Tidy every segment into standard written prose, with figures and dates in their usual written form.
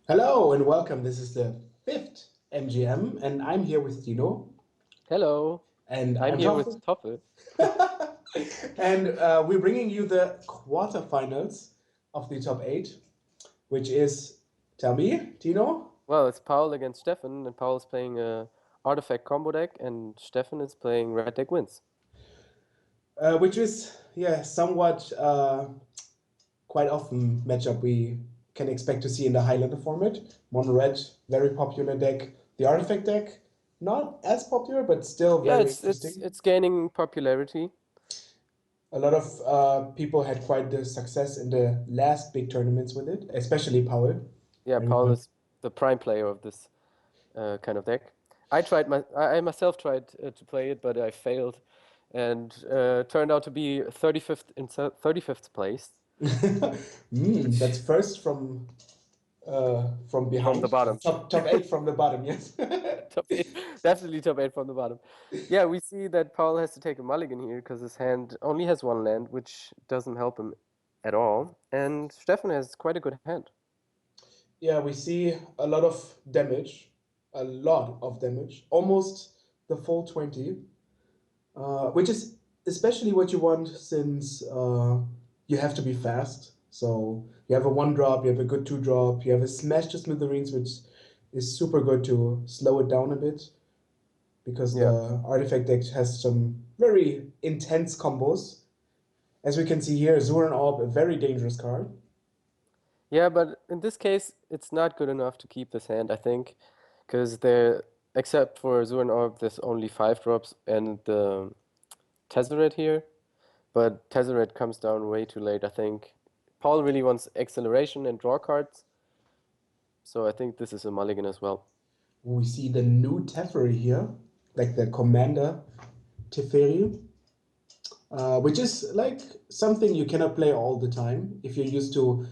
Hello and welcome. This is the fifth MGM, and I'm here with Tino, Hello, and I'm I'm here with Toffel. Toffel. And we're bringing you the quarterfinals of the top eight, which is, tell me, Tino, Well, it's Paul against Stefan, and Paul is playing a artifact combo deck, and Stefan is playing red deck wins. which is, yeah, somewhat quite often matchup we can expect to see in the Highlander format. Mono red, very popular deck. The artifact deck, not as popular, but still Yeah, very it's interesting. it's gaining popularity. A lot of people had quite the success in the last big tournaments with it, especially Powell. Yeah, Paul Everyone. is the prime player of this kind of deck. I myself tried to play it, but I failed, and turned out to be 35th in 35th place That's which first from from behind. the bottom. Top eight from the bottom. Yes. Top eight, definitely top eight from the bottom. Yeah, we see that Paul has to take a mulligan here because his hand only has one land, which doesn't help him at all. And Stefan has quite a good hand. Yeah, we see a lot of damage, a lot of damage, almost the full 20, which is especially what you want since you have to be fast. So you have a one drop, you have a good two drop, you have a smash to smithereens, which is super good to slow it down a bit because Yeah. the artifact deck has some very intense combos. As we can see here, Zuran Orb, a very dangerous card. Yeah, but in this case, it's not good enough to keep this hand, I think, because there, except for Zuran Orb, there's only five drops and the Tezzeret here. But Tezzeret comes down way too late, I think. Paul really wants acceleration and draw cards, so I think this is a mulligan as well. We see the new Teferi here, like the commander Teferi, which is like something you cannot play all the time if you're used to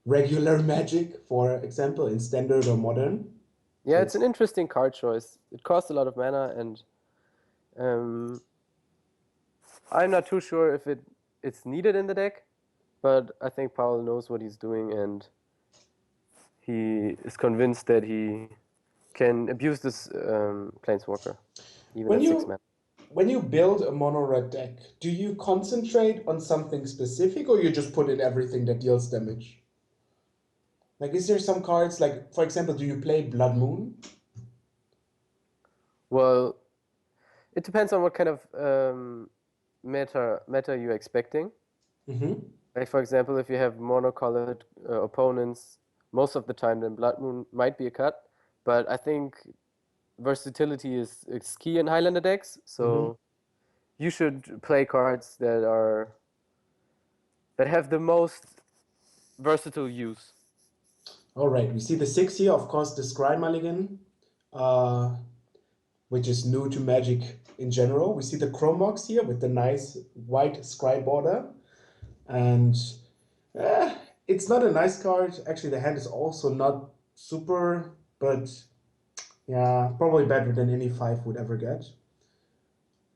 regular magic, for example, in standard or modern. Yeah, So it's an it's interesting card choice. It costs a lot of mana, and um, I'm not too sure if it's needed in the deck, but I think Paul knows what he's doing, and he is convinced that he can abuse this Planeswalker, even when at six you mana. when you build a mono red deck, do you concentrate on something specific or you just put in everything that deals damage? Like, is there some cards, like, for example, do you play Blood Moon? Well, it depends on what kind of meta you're expecting. Mm-hmm. Like for example, if you have monocolored opponents, most of the time, then Blood Moon might be a cut. But I think versatility is key in Highlander decks, Mm-hmm. so you should play cards that have the most versatile use. All right, we see the six here, of course, the Scry Mulligan, uh, which is new to Magic in general. We see the Chromox here with the nice white Scry border. And eh, it's not a nice card. Actually, the hand is also not super, but yeah, probably better than any five would ever get.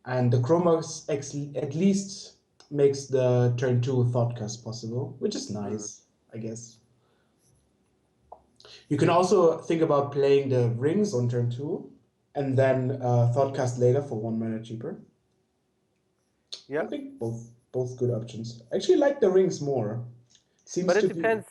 And the Chromox at least makes the turn two Thoughtcast possible, which is Mm. nice, I guess. You can also think about playing the rings on turn two and then Thoughtcast later for one mana cheaper. I Yeah, think both good options. I actually like the rings more. but Seems it to be. depends.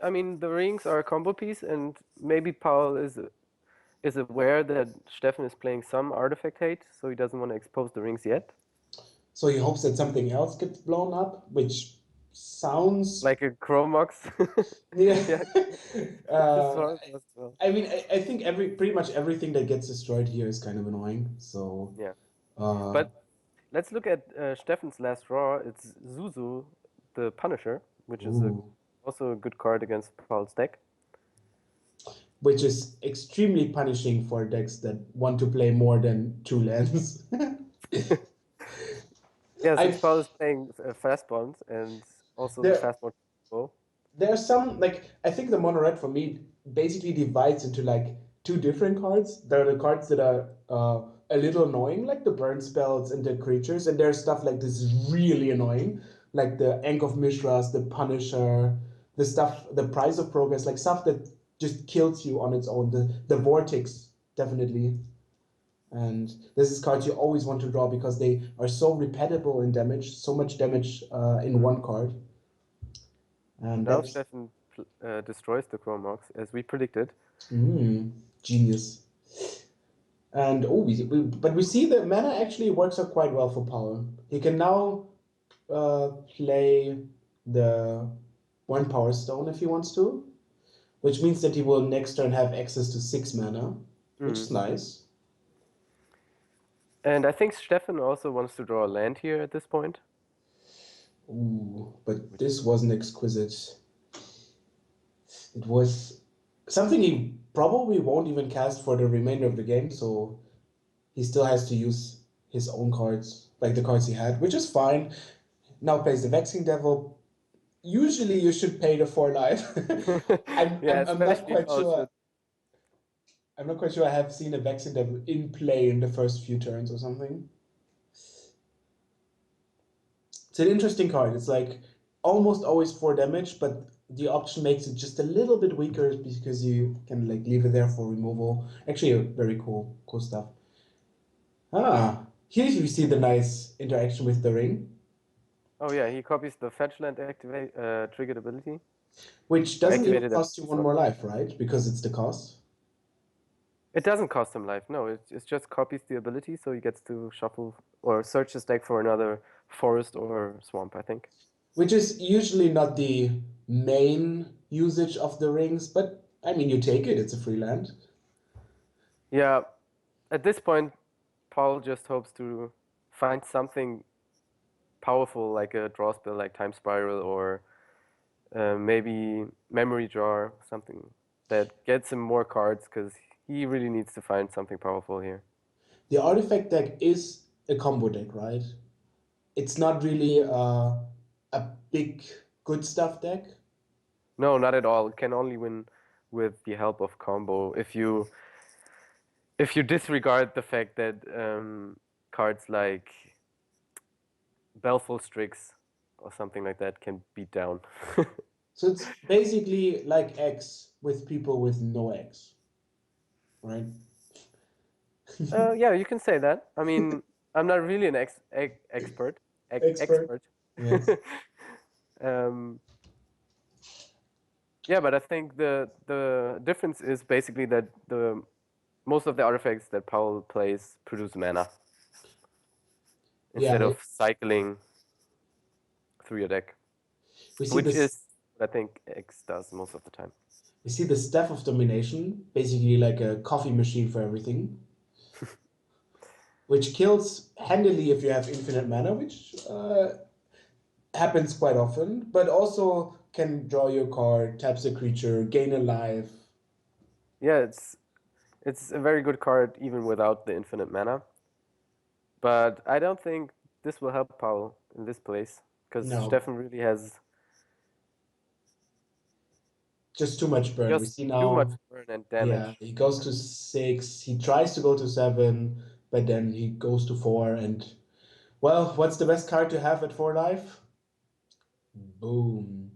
I mean, the rings are a combo piece, and maybe Paul is aware that Stefan is playing some artifact hate, so he doesn't want to expose the rings yet. So he hopes that something else gets blown up, which sounds, Like a Chromox. yeah. Yeah, this is uh, horrible as well. I think pretty much everything that gets destroyed here is kind of annoying. So Yeah, uh, but let's look at Stefan's last draw. It's Zuzu, the Punisher, which is ooh, also a good card against Paul's deck. which is extremely punishing for decks that want to play more than two lands. Yeah, since I Paul is playing fast bonds and also the there fast bond combo. there's some, like, I think the mono red for me basically divides into like two different cards. There are the cards that are a little annoying, like the burn spells and the creatures, and there's stuff like this is really annoying, like the Ankh of Mishras, the Punisher, the stuff, the Price of Progress, like stuff that just kills you on its own. The vortex, definitely. And this is cards you always want to draw because they are so repeatable in damage, so much damage in Mm. one card. And Now that's Steffen destroys the Chromox, as we predicted. genius. And but we see that mana actually works out quite well for Power. He can now play the one Power Stone if he wants to, which means that he will next turn have access to 6 mana, which Mm. is nice. And I think Steffen also wants to draw a land here at this point. Ooh, but this wasn't exquisite. It was something he probably won't even cast for the remainder of the game, so he still has to use his own cards, like the cards he had, which is fine. Now plays the Vexing Devil. Usually you should pay the 4 life. Yeah, I'm not especially quite Paul sure. should. I'm not quite sure I have seen a Vexing Devil in play in the first few turns or something. It's an interesting card. It's like almost always 4 damage, but the option makes it just a little bit weaker because you can like leave it there for removal. Actually, very cool stuff. Here you see the nice interaction with the ring, Oh yeah, he copies the fetch land activate triggered ability which or doesn't even activated cost you ability. 1 Sorry. more life, right? Because it's the cost. It doesn't cost him life. No, it just copies the ability, so he gets to shuffle or search his deck for another forest or swamp, I think. Which is usually not the main usage of the rings, but I mean, you take it, it's a free land. Yeah, at this point, Paul just hopes to find something powerful like a draw spell like Time Spiral or maybe Memory Jar, something that gets him more cards because he really needs to find something powerful here. The artifact deck is a combo deck, right? It's not really a big good stuff deck. No, not at all. It can only win with the help of combo. If you disregard the fact that cards like Baleful Strix or something like that can beat down. So it's basically like X with people with no X, right? Yeah, you can say that. I mean, I'm not really an expert. Expert. Expert. Yes. um, yeah, but I think the difference is basically that the most of the artifacts that Paul plays produce mana Yeah, instead of cycling through your deck, we see which this. is what I think X does most of the time. We see the Staff of Domination, basically like a coffee machine for everything, which kills handily if you have infinite mana, which happens quite often, but also can draw your card, taps a creature, gain a life. Yeah, it's a very good card even without the infinite mana. But I don't think this will help Paul in this place because No, Steffen really has just too much burn. We just see too much now, burn and yeah, damage. he goes to 6, he tries to go to 7, but then he goes to 4, and well, what's the best card to have at 4 life? Boom.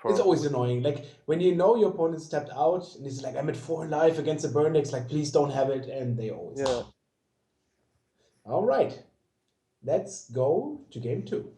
It's always Probably. annoying. Like when you know your opponent's tapped out and he's like, I'm at 4 life against the burn decks, like please don't have it, and they always have Yeah. it. All right, let's go to game 2.